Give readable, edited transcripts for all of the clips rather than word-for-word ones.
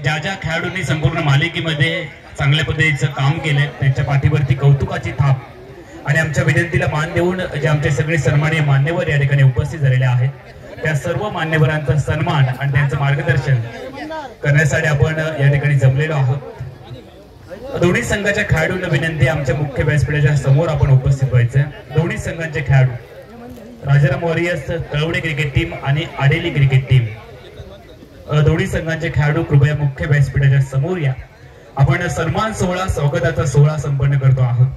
ज्या ज्या खेळाडूंनी संपूर्ण मालिकेमध्ये चांगल्या पद्धतीचं काम केलंय त्यांच्या पाठीवरती कौतुकाची थाप आणि आमच्या विनंतीला मान देऊन जे आमचे सगळे सन्माननीय मान्यवर या ठिकाणी उपस्थित झालेले आहेत त्या सर्व मान्यवरांचा सन्मान आणि त्यांचं मार्गदर्शन करण्यासाठी आपण या ठिकाणी जमलेलो आहोत। दोन्ही संघाच्या खेळाडूंना विनंती आमच्या मुख्य व्यासपीठाच्या समोर आपण उपस्थित व्हायचं। दोन्ही संघांचे खेळाडू Rajaram warriors Talwade cricket team आणि आडेली क्रिकेट टीम दोन्ही संघांचे खेळाडू कृपया मुख्य व्यासपीठाच्या समोर या। आपण सन्मान सोहळा स्वागताचा सोहळा संपन्न करतो आहोत।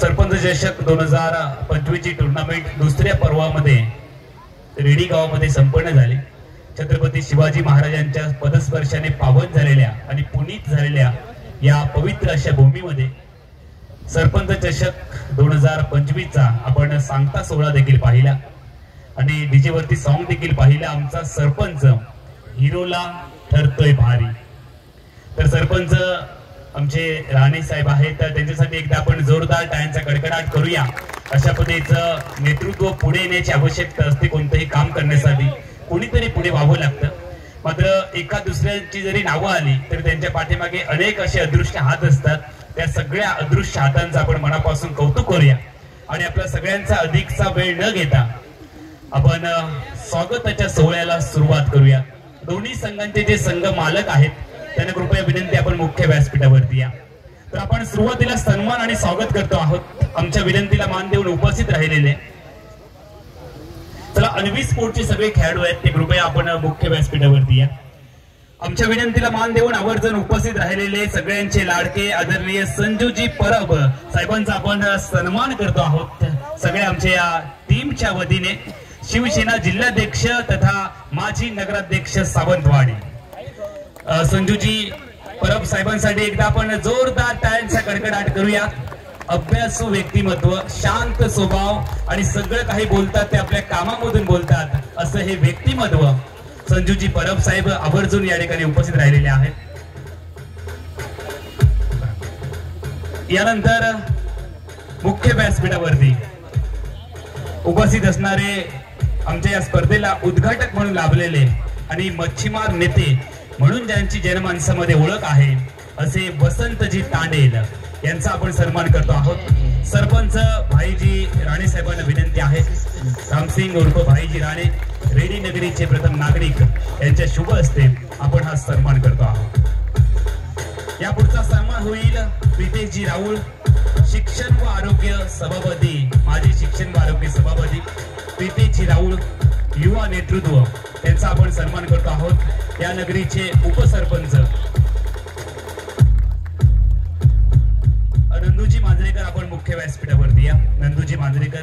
सरपंच चषक 2025 ची टुर्नामेंट दुसऱ्या पर्वामध्ये रेडी गावामध्ये संपन्न झाली। छत्रपती शिवाजी महाराजांच्या पदस्पर्शाने पावन झालेल्या आणि पुनीत झालेल्या या पवित्र अशा भूमीमध्ये सरपंच चषक 2025 चा आपण सांगता सोहळा देखील पाहिला आणि डीजे वरती सॉन्ग देखील पाहिला। आमचा सरपंच हिरोला ठरतोय भारी। तर सरपंच आमचे राणे साहेब आहेत तर त्यांच्यासाठी एकदा आपण जोरदार टाळ्यांचा कडकडाट करूया। अशा पद्धतीचं नेतृत्व पुढे येण्याची आवश्यकता असते। कोणतेही काम करण्यासाठी कोणीतरी पुढे व्हावं लागतं। मात्र एका दुसऱ्याची जरी नावं आली तर त्यांच्या पाठीमागे अनेक असे अदृश्य हात असतात। त्या सगळ्या अदृश्य हातांचं आपण मनापासून कौतुक करूया आणि आपल्या सगळ्यांचा अधिकचा वेळ न घेता आपण स्वागताच्या सोहळ्याला सुरुवात करूया। दोन्ही संघांचे जे संघ मालक आहेत त्यांना कृपया विनंती आपण मुख्य व्यासपीठावरती या। तर आपण सुरुवातीला सन्मान आणि स्वागत करतो आहोत आमच्या विनंतीला मान देऊन उपस्थित राहिलेले। चला अन्वी स्पोर्टचे सगळे खेळाडू आहेत ते कृपया आपण मुख्य व्यासपीठावरती या। आमच्या विनंतीला मान देऊन आवर्जून उपस्थित राहिलेले सगळ्यांचे लाडके आदरणीय संजूजी परब साहेबांचा आपण सन्मान करतो आहोत। सगळे आमच्या या टीमच्या वतीने शिवसेना जिल्हाध्यक्ष तथा माजी नगराध्यक्ष सावंतवाडी संजूजी परब साहेबांसाठी एकदा आपण जोरदार टाळ्यांचा कडकडाट करूया। अभ्यासू व्यक्तिमत्व, शांत स्वभाव आणि सगळं काही बोलतात ते आपल्या कामामधून बोलतात असं हे व्यक्तिमत्व संजूजी परब साहेब आवर्जून या ठिकाणी उपस्थित राहिलेले आहेत। यानंतर मुख्य व्यासपीठावरती उपस्थित असणारे आमच्या या स्पर्धेला उद्घाटक म्हणून लाभलेले आणि मच्छीमार नेते म्हणून ज्यांची जनमानसामध्ये ओळख आहे असे वसंतजी तांडेल यांचा आपण सन्मान करतो आहोत। सरपंच भाईजी राणे साहेबांना विनंती आहे रामसिंग उर्फ भाईजी राणे रेडी नगरीचे प्रथम नागरिक यांच्या शुभ हस्ते आपण हा सन्मान करतो आहोत। या पुढचा सन्मान होईल प्रितेशजी राऊळ शिक्षण व आरोग्य सभापती माजी शिक्षण व आरोग्य सभापती प्रितेशजी राऊळ युवा नेतृत्व यांचा आपण सन्मान करतो आहोत। या नगरीचे उपसरपंच नंदूजी मांजरेकर आपण मुख्य व्यासपीठावरती या। नंदूजी मांजरेकर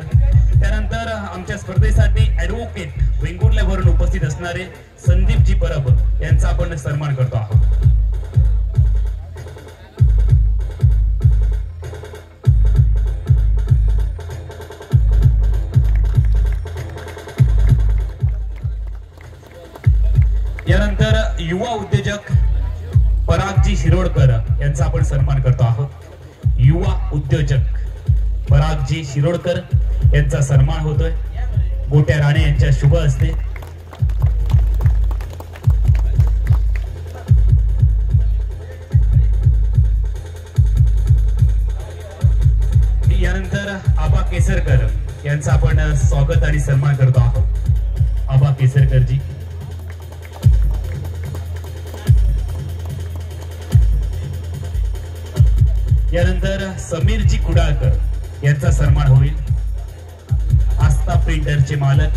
त्यानंतर आमच्या स्पर्धेसाठी ऍडव्होकेट वेंगुर्ल्यावरून उपस्थित असणारे संदीपजी परब यांचा आपण सन्मान करतो आहोत। यानंतर युवा उद्योजक परागजी शिरोडकर यांचा आपण सन्मान करतो आहोत। युवा उद्योजक परागजी शिरोडकर यांचा सन्मान होतोय गोट्या राणे यांच्या शुभ हस्ते। यानंतर आबा केसरकर यांचा आपण स्वागत आणि सन्मान करतो आहोत। आबा केसरकरजी यानंतर समीरजी कुडाळकर यांचा सन्मान होईल। आस्था प्रिंटरचे मालक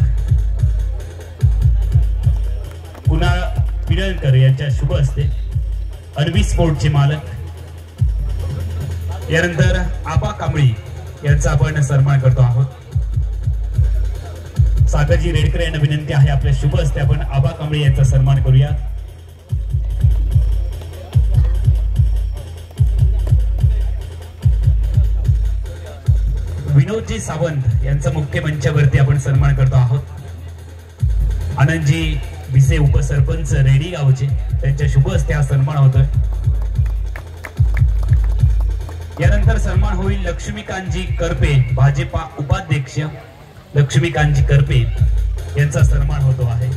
कुणाल पिळणकर यांच्या शुभ हस्ते अन्वी स्पोर्टचे मालक। यानंतर आबा कांबळी यांचा आपण सन्मान करतो आहोत। सागरजी रेडकर यांना विनंती आहे आपल्या शुभ हस्ते आपण आबा कांबळी यांचा सन्मान करूया। विनोदजी सावंत यांचा मुख्य मंचावरती आपण सन्मान करतो आहोत। आनंदजी विसे उपसरपंच रेडी गावचे त्यांच्या शुभ हस्ते हा सन्मान होतोय। यानंतर सन्मान होईल लक्ष्मीकांतजी करपे भाजपा उपाध्यक्ष लक्ष्मीकांतजी करपे यांचा सन्मान होतो आहे।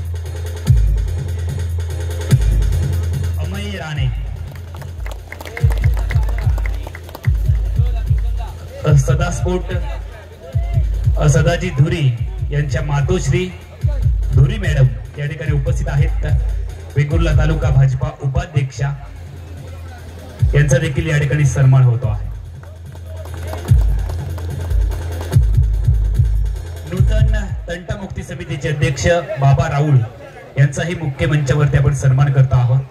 सदाजी धुरी यांच्या मातोश्री धुरी मॅडम या ठिकाणी उपस्थित आहेत. वेंगुर्ला तालुका भाजपा उपाध्यक्षा यांचा देखील या ठिकाणी सन्मान होतो आहे. नूतन तंटामुक्ती समितीचे अध्यक्ष बाबा राऊळ यांचाही मुख्य मंचावरती आपण सन्मान करत आहोत.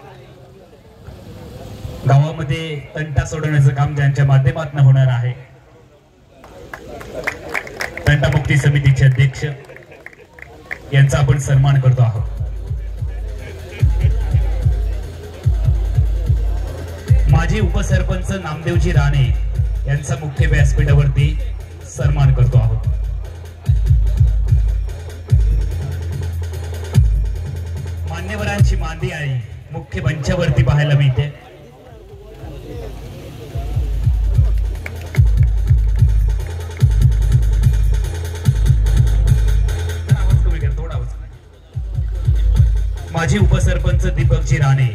गावामध्ये तंटा सोडवण्याचं काम ज्यांच्या माध्यमातून होणार आहे, तंटामुक्ती समितीचे अध्यक्ष यांचा आपण सन्मान करतो आहोत. माजी उपसरपंच नामदेवजी राणे यांचा मुख्य व्यासपीठावरती सन्मान करतो आहोत. मान्यवरांची मांदी आळी मुख्य मंचावरती पाहायला मिळते. माजी उपसरपंच दीपकजी राणे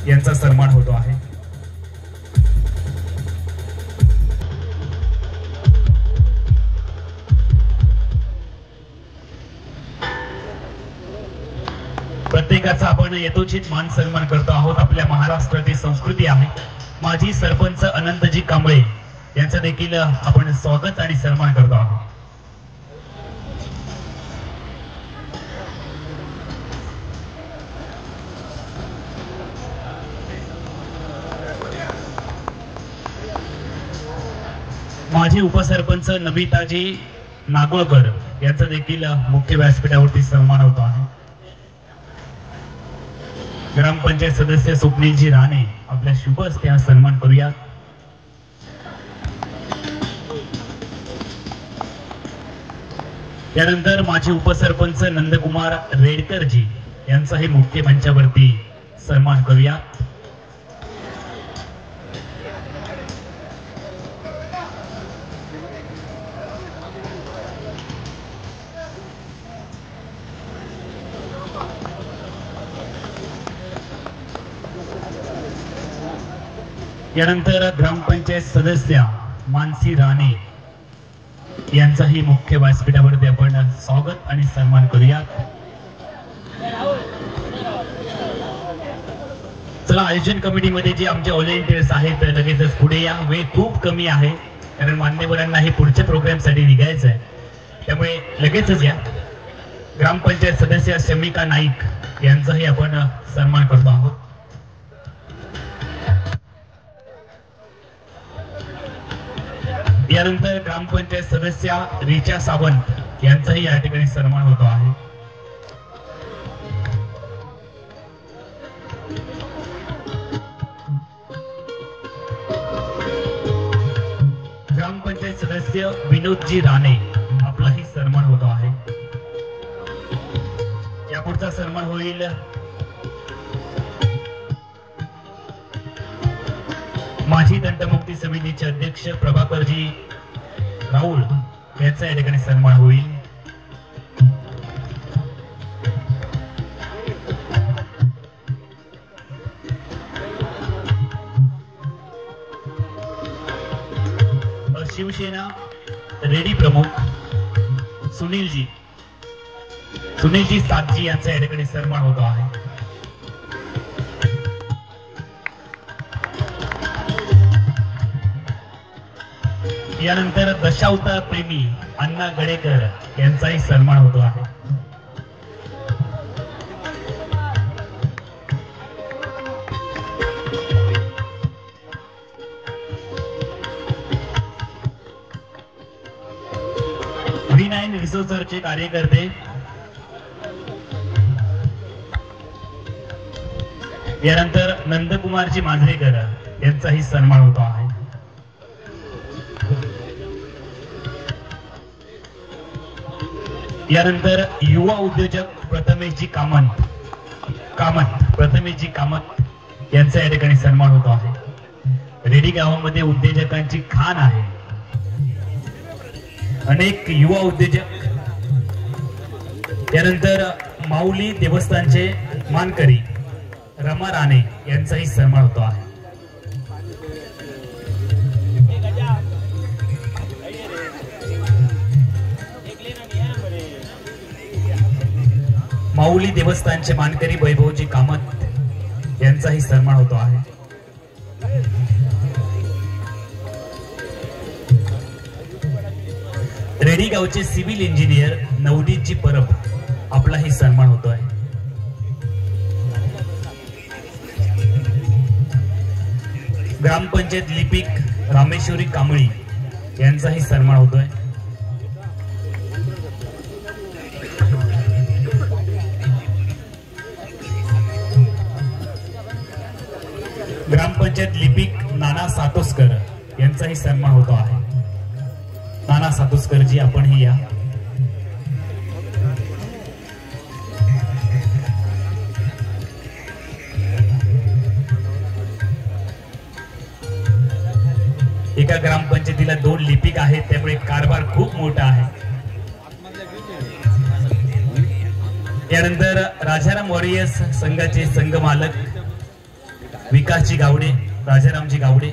यांचा सन्मान होतो आहे. प्रत्येकाचा आपण यथोचित मान सन्मान करतो आहोत. आपल्या महाराष्ट्राची संस्कृती आहे. माजी सरपंच अनंतजी कांबळे यांचा देखील आपण स्वागत आणि सन्मान करतो आहोत. माजी उपसरपंच नमिताजी नागोळकर यांचा देखील मुख्य व्यासपीठावरती सन्मान होतो आहे. ग्रामपंचायत सदस्य स्वप्नीलजी राणे आपल्या शुभ हस्ते सन्मान करूया. त्यानंतर माजी उपसरपंच नंदकुमार रेडकरजी यांचाही मुख्य मंचावरती सन्मान करूया. यानंतर ग्रामपंचायत सदस्य मानसी राणे यांचाही मुख्य व्यासपीठावरती आपण स्वागत आणि सन्मान करूया. चला, आयोजन कमिटीमध्ये जे आमचे व्हॉलेंटियर्स आहेत लगेचच पुढे या. वेळ खूप कमी आहे कारण मान्यवरांना हे पुढच्या प्रोग्रामसाठी निघायचं आहे, त्यामुळे लगेचच या. ग्रामपंचायत सदस्य शमिका नाईक यांचाही आपण सन्मान करतो आहोत. यानंतर ग्रामपंचायत सदस्य रिचा सावंत यांचाही या ठिकाणी सन्मान होतो आहे. ग्रामपंचायत सदस्य विनोदजी राणे आपलाही सन्मान होतो आहे. यापुढचा सन्मान होईल माजी तंटमुक्ती समितीचे अध्यक्ष प्रभाकरजी राऊळ यांचा या ठिकाणी सन्मान होईल. शिवसेना रेडी प्रमुख सुनीलजी सातजी यांचा या ठिकाणी सन्मान होतो आहे. यानंतर दशावतार प्रेमी अण्णा गडेकर यांचाही सन्मान होतो आहे. V9 रिसोर्सचे कार्यकर्ते यानंतर नंदकुमारजी मांजरेकर यांचाही सन्मान होतो आहे. यानंतर युवा उद्योजक प्रथमेशजी कामत यांचा या ठिकाणी सन्मान होतो आहे. रेडी गावामध्ये उद्योजकांची खाण आहे. अनेक युवा उद्योजक. यानंतर माऊली देवस्थानचे मानकरी रमा राणे यांचाही सन्मान होतो आहे. माऊली देवस्थानचे मानकरी वैभवजी कामत यांचाही सन्मान होतो आहे। रेडी गावचे सिव्हिल इंजिनियर नवनीतजी परब आपलाही सन्मान होतो आहे। ग्रामपंचायत लिपिक रामेश्वरी कांबळी यांचाही सन्मान होतोय। ग्रामपंचायत लिपिक नाना सातोसकर यांचाही सन्मान होतो आहे। नाना सातोसकर जी आपणही या। एका ग्रामपंचायतीला 2 लिपिक आहेत, त्यामुळे कारभार खूप मोठा आहे। यानंतर राजाराम वॉरियर्स संघाचे संघ मालक विकासजी गावडे, राजारामजी गावडे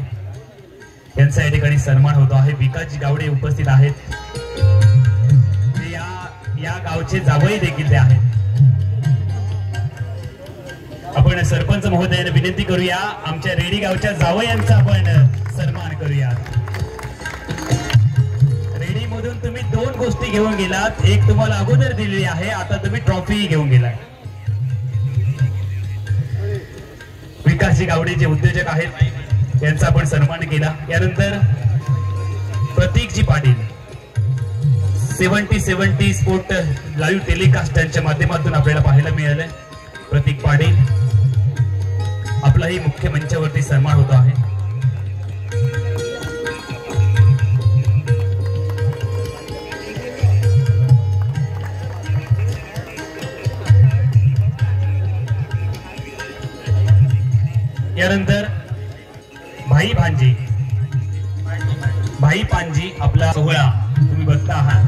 यांचा या ठिकाणी सन्मान होतो आहे। विकासजी गावडे उपस्थित आहेत, या गावचे जावई देखील ते आहेत। आपण सरपंच महोदयाने विनंती करूया, आमच्या रेडी गावच्या जावयांचा आपण सन्मान करूया। रेडी मधून तुम्ही 2 गोष्टी घेऊन गेलात, एक तुम्हाला अगोदर दिलेली आहे, आता तुम्ही ट्रॉफी घेऊन गेलाय। विकासजी गावडे जे उद्योजक आहेत यांचा आपण सन्मान केला। यानंतर Pratikji Patil 70 sport live telecast यांच्या माध्यमातून आपल्याला पाहायला मिळालंय। प्रतीक पाटील आपलाही मुख्य मंचावरती सन्मान होतो आहे। यानंतर भाई पांजी आपला सोहळा तुम्ही बघता आहात।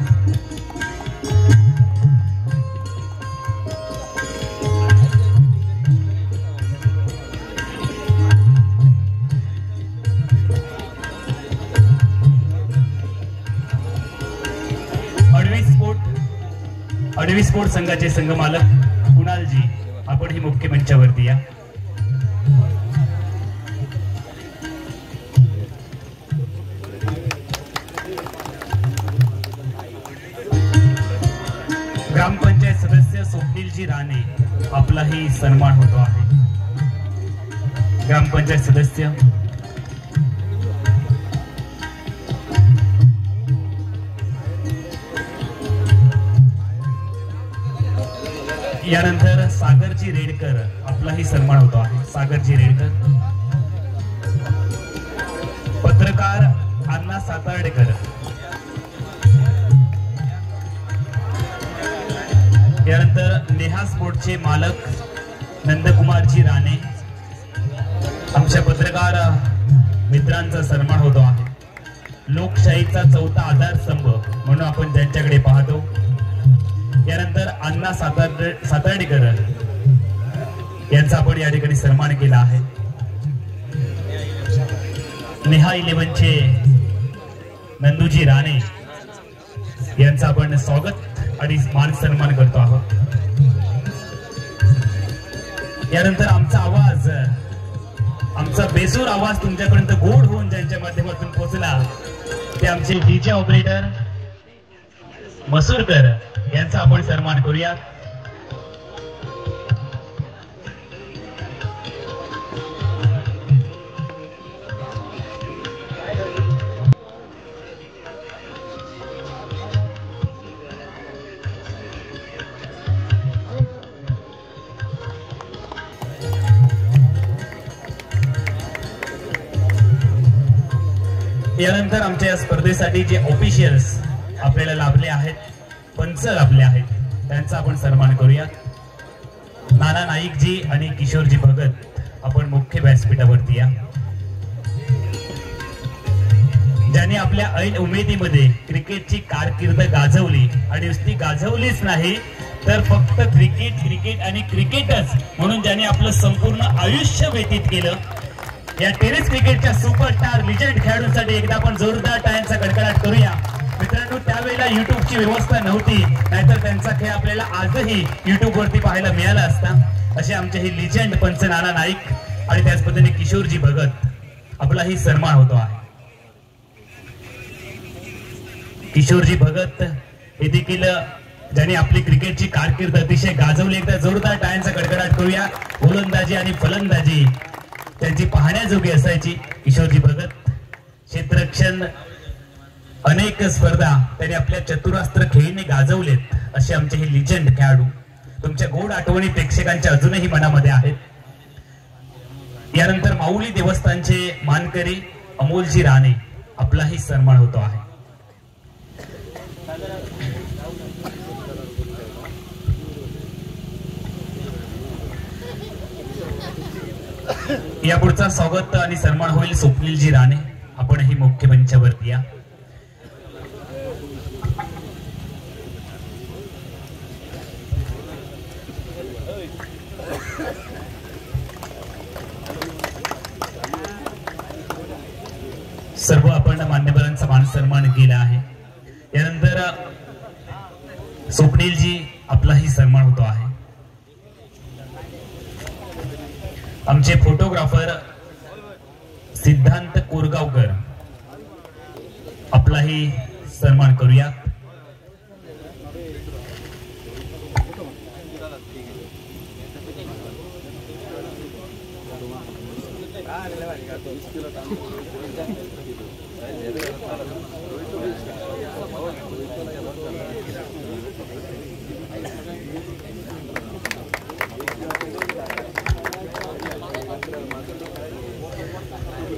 अडवी स्पोर्ट संघाचे संघ मालक कुणालजी आपण ही मुख्य मंचावरती या। ग्रामपंचायत सदस्य स्वप्नीलजी राणे आपलाही सन्मान होतो आहे। ग्रामपंचायत सदस्य यानंतर सागरजी रेडकर आपलाही सन्मान होतो आहे। सागरजी रेडकर, पत्रकार अण्णा सातार्डेकर, यानंतर नेहा स्पोर्टचे मालक नंदकुमारजी राणे, आमच्या पत्रकार मित्रांचा सन्मान होतो आहे। लोकशाहीचा 4था आधारस्तंभ म्हणून आपण त्यांच्याकडे पाहतो। यानंतर अण्णा सातार्डेकर यांचा आपण या ठिकाणी सन्मान केला आहे। नेहा 11चे नंदूजी राणे यांचा आपण स्वागत आणि मान सन्मान करतो आहोत। यानंतर आमचा बेसूर आवाज तुमच्यापर्यंत गोड होऊन ज्यांच्या माध्यमातून पोहोचला ते आमचे डीजे ऑपरेटर मसूरकर यांचा आपण सन्मान करूया। यानंतर आमच्या या स्पर्धेसाठी जे ऑफिशियल्स आपल्याला लाभले आहेत, पंच लाभले आहेत, त्यांचा आपण सन्मान करूया। नाना नाईकजी आणि किशोरजी भगत आपण मुख्य व्यासपीठावरती या। ज्यांनी आपल्या ऐन उमेदीमध्ये क्रिकेटची कारकीर्द गाजवली आणि नुसती गाजवलीच नाही तर फक्त क्रिकेट आणि क्रिकेटच म्हणून ज्यांनी आपलं संपूर्ण आयुष्य व्यतीत केलं, या टेनिस क्रिकेटच्या सुपरस्टार लिजेंड खेळाडूंसाठी एकदा आपण जोरदार टाळ्यांचा कडकडाट करूया। मित्रांनो त्यावेळेला युट्यूबची व्यवस्था नव्हती, नाहीतर त्यांचा खेळ आपल्याला आजही युट्यूब वरती पाहायला मिळाला असता. असे आमचे हे लिजेंड पंच नाना नाईक आणि त्याच पद्धतीने किशोरजी भगत आपलाही सन्मान होतो आहे. किशोरजी भगत हे देखील ज्यांनी आपली क्रिकेटची कारकीर्द अतिशय गाजवली. एकदा जोरदार टाळ्यांचा कडकडाट करूया. गोलंदाजी आणि फलंदाजी त्यांची पाहण्याजोगी असायची. किशोरजी भगत क्षेत्ररक्षण अनेक स्पर्धा त्यांनी आपल्या चतुरास्त्र खेळीने गाजवलेत. असे आमचे हे लिजेंड खेळाडू. तुमच्या गोड आठवणी प्रेक्षकांच्या अजूनही मनामध्ये आहेत. यानंतर माऊली देवस्थानचे मानकरी अमोलजी राणे आपलाही सन्मान होतो आहे. या पुढचा स्वागत आणि सन्मान होईल स्वप्नीलजी राणे. आपणही मुख्य मंचावरती या. सर्व आपण मान्यवरांचा मान सन्मान केला आहे. यानंतर स्वप्नीलजी आपलाही सन्मान होतो आहे. आमचे फोटोग्राफर सिद्धांत कोरगावकर आपलाही सन्मान करूया.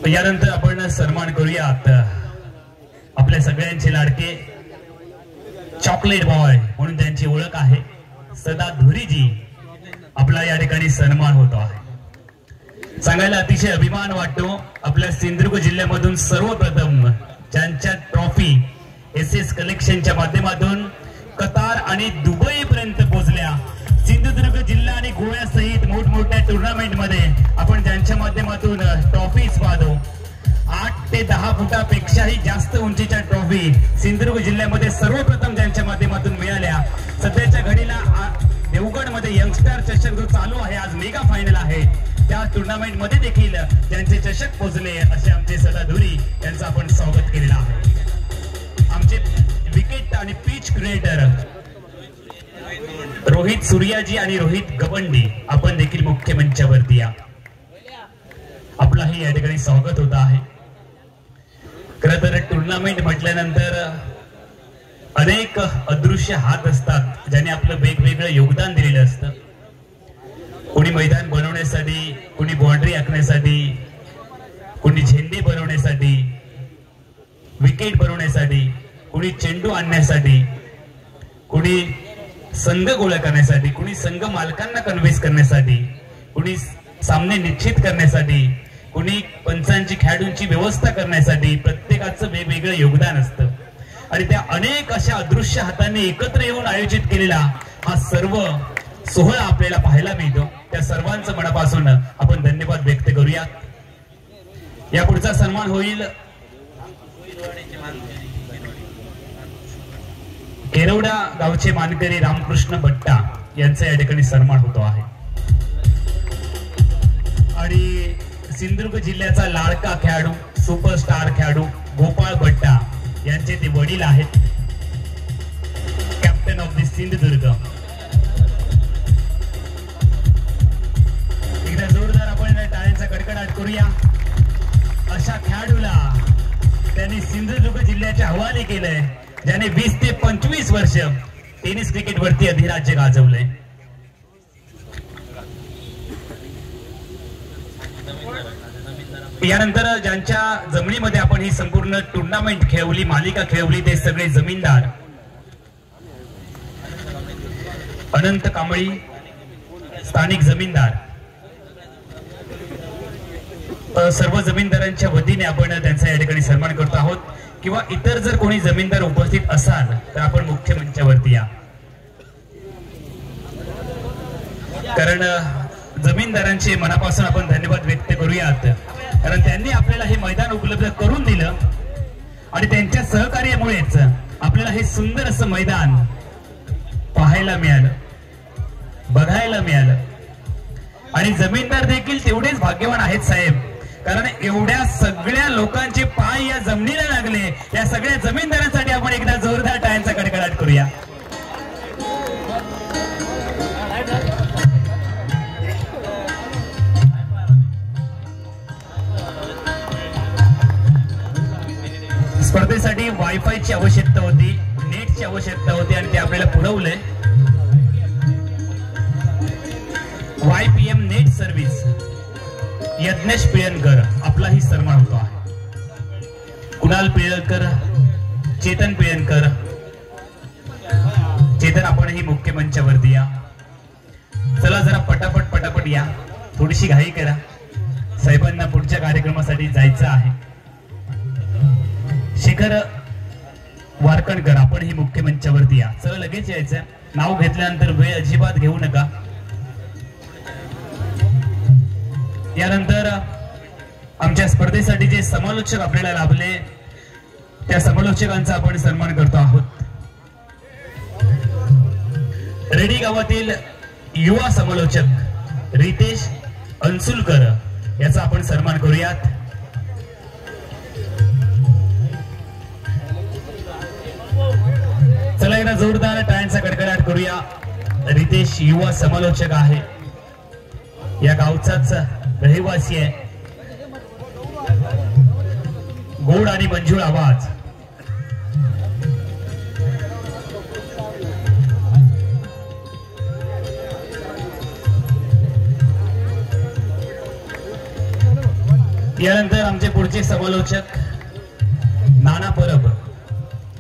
यानंतर आपण सन्मान करूयात आपल्या सगळ्यांचे लाडके चॉकलेट बॉय म्हणून त्यांची ओळख आहे सदा धुरीजी. आपला या ठिकाणी सन्मान होतो आहे. सांगायला अतिशय अभिमान वाटतो. आपल्या सिंधुदुर्ग जिल्ह्यामधून सर्वप्रथम ज्यांच्या ट्रॉफी SS कलेक्शनच्या माध्यमातून कतार आणि दुबई पर्यंत पोहोचल्या. सिंधुदुर्ग जिल्हा आणि गोव्यासहित मोठमोठ्या टुर्नामेंट मध्ये आपण ज्यांच्या माध्यमातून ट्रॉफीज पाहतो. 8 ते 10 फुटापेक्षाही जास्त उंचीच्या ट्रॉफी सिंधुदुर्ग जिल्ह्यामध्ये सर्वप्रथम ज्यांच्या माध्यमातून मिळाल्या. सध्याच्या घडीला देवगड मध्ये यंगस्टर चषक जो चालू आहे, आज मेगा फायनल आहे, त्या टुर्नामेंट मध्ये देखील ज्यांचे चषक पोहोचले असे आमचे सदा धुरी यांचं आपण स्वागत केलेलं आहे. आमचे विकेट आणि पिच क्रिएटर रोहित सूर्याजी आणि रोहित गवंडी आपण देखील मुख्य मंचावरती या. आपलाही या ठिकाणी स्वागत होत आहे. खरं तर टुर्नामेंट म्हटल्यानंतर अनेक अदृश्य हात असतात ज्याने आपलं वेगवेगळं योगदान दिलेलं असतं. कोणी मैदान बनवण्यासाठी, कोणी बाउंड्री आखण्यासाठी, कोणी झेंडे बनवण्यासाठी, विकेट बनवण्यासाठी, कोणी चेंडू आणण्यासाठी, कोणी संघ गोळा करण्यासाठी, कोणी संघ मालकांना कन्व्हिन्स करण्यासाठी, कोणी सामने निश्चित करण्यासाठी, कोणी पंचांची खेळाडूंची व्यवस्था करण्यासाठी. प्रत्येकाचं वेगवेगळं योगदान असतं आणि त्या अनेक अशा अदृश्य हातांनी एकत्र येऊन आयोजित केलेला हा सर्व सोहळा आपल्याला पाहायला मिळतो. त्या सर्वांचं मनापासून आपण धन्यवाद व्यक्त करूया. या पुढचा सन्मान होईल केरवडा गावचे मानकरी रामकृष्ण भट्टा यांचा या ठिकाणी सन्मान होतो आहे. आणि सिंधुदुर्ग जिल्ह्याचा लाडका खेळाडू, सुपरस्टार खेळाडू गोपाळ भट्टा यांचे ते वडील आहेत, कॅप्टन ऑफ द सिंधुदुर्ग. एकदा जोरदार आपण टाळ्यांचा कडकडाट करूया. अशा खेळाडूला त्यांनी सिंधुदुर्ग जिल्ह्याच्या हवाले केलंय, ज्याने 20 ते 25 वर्ष टेनिस क्रिकेट वरती अधिराज्य गाजवलंय. यानंतर ज्यांच्या जमिनीमध्ये आपण ही संपूर्ण टुर्नामेंट खेळवली, मालिका खेळवली, ते सगळे जमीनदार अनंत कांबळी, स्थानिक जमीनदार, सर्व जमीनदारांच्या वतीने आपण त्यांचा या ठिकाणी सन्मान करतो आहोत. किंवा इतर जर कोणी जमीनदार उपस्थित असाल तर आपण मुख्य मंचावरती या. कारण जमीनदारांचे मनापासून आपण धन्यवाद व्यक्त करूयात. कारण त्यांनी आपल्याला हे मैदान उपलब्ध करून दिलं आणि त्यांच्या सहकार्यामुळेच आपल्याला हे सुंदर असं मैदान पाहायला मिळालं, बघायला मिळालं आणि जमीनदार देखील तेवढेच भाग्यवान आहेत साहेब, कारण एवढ्या सगळ्या लोकांचे पाय या जमिनीला लागले. या सगळ्या जमीनदारांसाठी आपण एकदा जोरदार टाळ्यांचा कडकडाट करूया. स्पर्धेसाठी वायफायची आवश्यकता होती, नेटची आवश्यकता होती आणि ते आपल्याला पुरवलंय. YPM net service Yagnesh Pilankar आपलाही सन्मान होतो आहे. कुणाल पिळणकर, चेतन पिळणकर, चेतन आपणही मुख्य मंचावरती या. चला जरा पटापट या, थोडीशी घाई करा, साहेबांना पुढच्या कार्यक्रमासाठी जायचं आहे. शेखर वारकणकर आपणही मुख्य मंचावरती या. चला लगेच यायचं, नाव घेतल्यानंतर वेळ अजिबात घेऊ नका. यानंतर आमच्या स्पर्धेसाठी जे समालोचक आपल्याला लाभले त्या समालोचकांचा आपण सन्मान करतो आहोत. रेडी गावातील युवा समालोचक रितेश अन्सुलकर याचा आपण सन्मान करूयात. चला एकदा जोरदार टाळ्यांचा कडकडाट करूया. रितेश युवा समालोचक आहे, या गावचाच रहिवासी आहे. गोड आणि मंजूळ आवाज. यानंतर आमचे पुढचे समालोचक नाना परब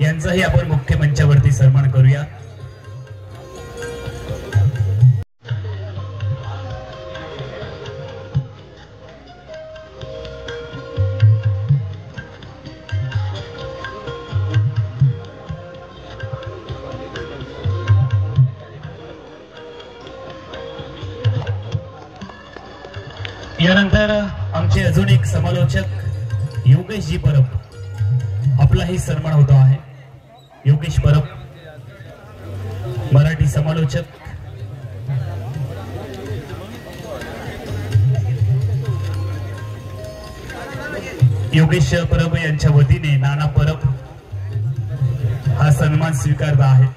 यांचाही आपण मुख्य मंचावरती सन्मान करूया. यानंतर आमचे अजून एक समालोचक योगेशजी परब आपलाही सन्मान होतो आहे. योगेश परब मराठी समालोचक. योगेश परब यांच्या वतीने नाना परब हा सन्मान स्वीकारला आहे.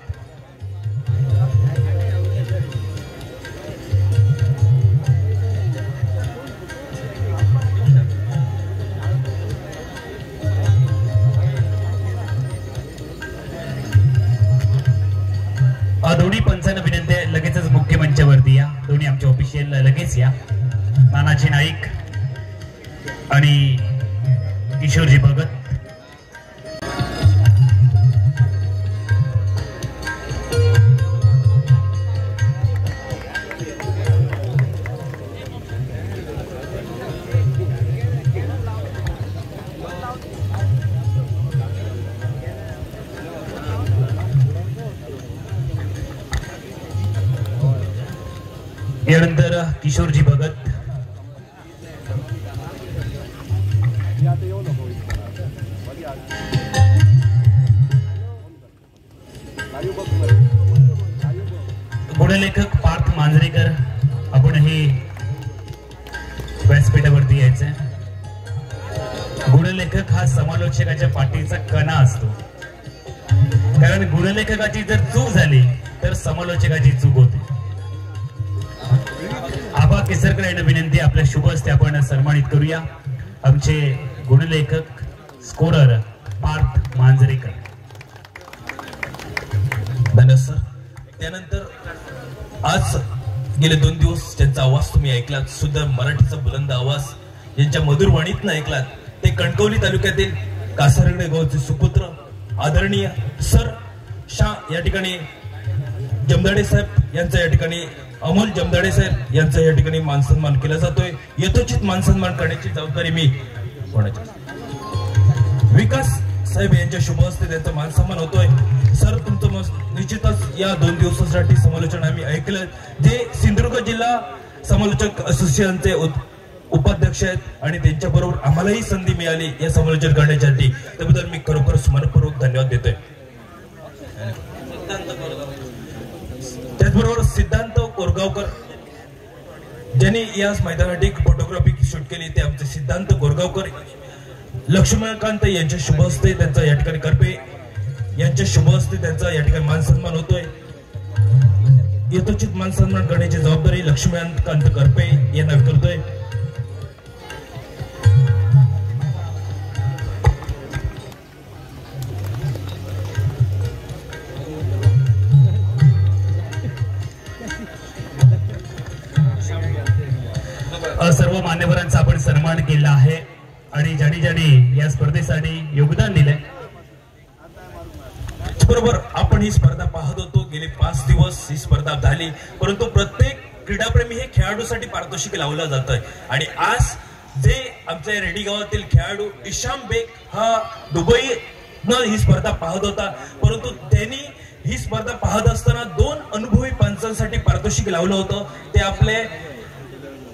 दोन्ही पंचांना विनंती आहे, लगेचच मुख्य मंचावरती या. दोन्ही आमच्या ऑफिशियल लगेच या. नानाजी नाईक आणि किशोरजी भगत. यानंतर किशोरजी भगत. गुणलेखक पार्थ मांजरेकर आपणही व्यासपीठावरती यायचंय. गुणलेखक हा समालोचकाच्या पाठीचा कणा असतो, कारण गुणलेखकाची जर चूक झाली तर समालोचकाची चूक होते. आबा केसरकर यांना विनंती, आपल्या शुभ हस्ते आपण सन्मानित करूया आमचे गुणलेखक स्कोरर पार्थ मांजरेकर. धन्यवाद सर. त्यानंतर आज गेले 2 दिवस ज्यांचा आवाज तुम्ही ऐकलात, सुद्धा मराठीचा बुलंद आवाज ज्यांच्या मधुर वाणीतनं ऐकलात, ते कणकवली तालुक्यातील कासारगडे गावचे सुपुत्र आदरणीय सर शाह या ठिकाणी जमदाडे साहेब यांचा या ठिकाणी अमोल जमदाडे साहेब यांचा या ठिकाणी मानसन्मान केला जातोय. यथोचित मानसन्मान करण्याची जबाबदारी मी विकास साहेब यांच्या शुभ हस्ते त्यांचा मानसन्मान होतोय. सर तुमचं निश्चितच या 2 दिवसासाठी समालोचन आम्ही ऐकलं, जे सिंधुदुर्ग जिल्हा समालोचक असोसिएशनचे उपाध्यक्ष आहेत आणि त्यांच्याबरोबर आम्हालाही संधी मिळाली या समालोचन करण्यासाठी, त्याबद्दल मी खरोखर मनपूर्वक धन्यवाद देतोय. त्याचबरोबर सिद्धांत कोरगावकर ज्यांनी या मैदानासाठी फोटोग्राफी शूट केली ते आमचे सिद्धांत कोरगावकर. लक्ष्मीकांत यांच्या शुभ हस्ते त्यांचा या ठिकाणी करपे यांच्या शुभ हस्ते त्यांचा या ठिकाणी मान सन्मान होतोय. यथोचित मान सन्मान करण्याची जबाबदारी लक्ष्मीकांत करपे यांना विचारतोय. सर्व मान्यवरांचा आपण सन्मान केला आहे आणि ज्यांनी ज्यांनी या स्पर्धेसाठी योगदान दिले. बरोबर आपण ही स्पर्धा पाहत होतो. गेले 5 दिवस ही स्पर्धा झाली, परंतु प्रत्येक क्रीडाप्रेमी हे खेळाडूसाठी पारितोषिक लावलं जात आहे. आणि आज जे आमच्या रेडी गावातील खेळाडू इशाम बेग हा दुबई न ही स्पर्धा पाहत होता, परंतु त्यांनी ही स्पर्धा पाहत असताना 2 अनुभवी पंचांसाठी पारितोषिक लावलं होतं. ते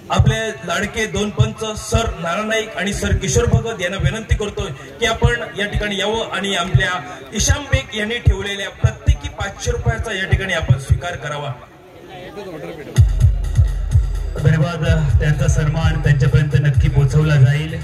आपले लाडके 2 पंच सर नारायण नाईक आणि सर किशोर भगत यांना विनंती करतोय की आपण या ठिकाणी यावं आणि आपल्या इशाम बेग यांनी ठेवलेल्या प्रत्येकी 500 रुपयाचा या ठिकाणी आपण स्वीकार करावा. धन्यवाद. त्यांचा सन्मान त्यांच्यापर्यंत नक्की पोहोचवला जाईल.